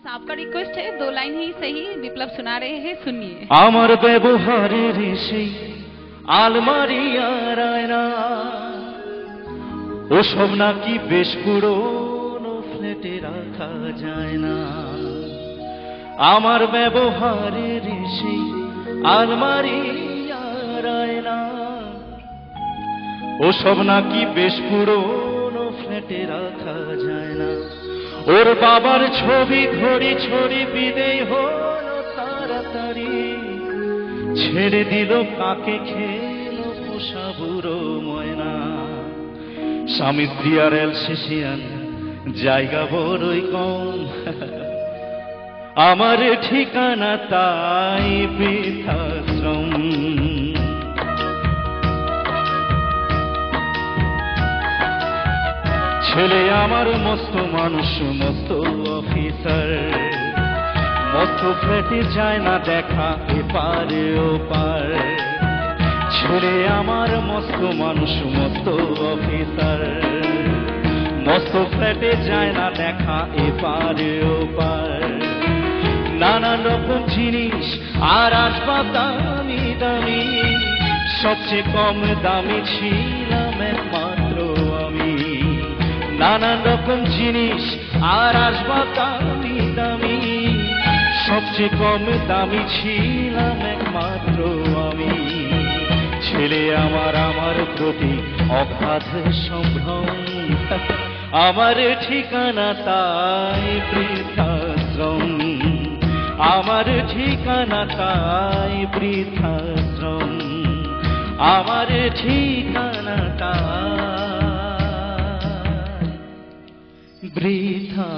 बस आपका रिक्वेस्ट है, 2 लाइन ही सही विप्लव सुना रहे हैं, सुनिए। आमार व्यवहारेर সেই আলমারি আর আয়না ওসব নাকি বেশ পুরনো ফ্ল্যাটে রাখা যায় না। আমার ব্যবহারের সেই আলমারি আর আয়না ওসব নাকি বেশ পুরনো ফ্ল্যাটে রাখা যায় না। ওর বাবার ছবি ঘড়ি ছড়ি বিদেয় হলো তাড়াতাড়ি, ছেড়ে দিল কাকে খেলো পোষা বুড়ো ময়না। স্বামী স্ত্রী আর এলসেশিয়ান জায়গা বড়ই কম, আমার ঠিকানা তাই বৃদ্ধাশ্রম। ছেলে আমার মস্ত মানুষ, মস্ত অফিসার, মস্ত ফ্ল্যাটে যায় না দেখা এপারে ওপার। ছেলে আমার মস্ত মানুষ, মস্ত অফিসার, মস্ত ফ্ল্যাটে যায় না দেখা এপারে ওপার। নানান রকম জিনিস আর আসবাব দামি দামি, সবচেয়ে কম দামি ছিলাম একমাত্র আমি। নানান রকম জিনিস আর আসবাব দামি দামি, সবচেয়ে কম দামি ছিলাম একমাত্র আমি। ছেলে আমার আমার প্রতি অগাধ সম্ভ্রম, আমার ঠিকানা তাই বৃদ্ধাশ্রম। আমার ঠিকানা তাই বৃদ্ধাশ্রম। আমার ঠিকানা তাই বৃদ্ধা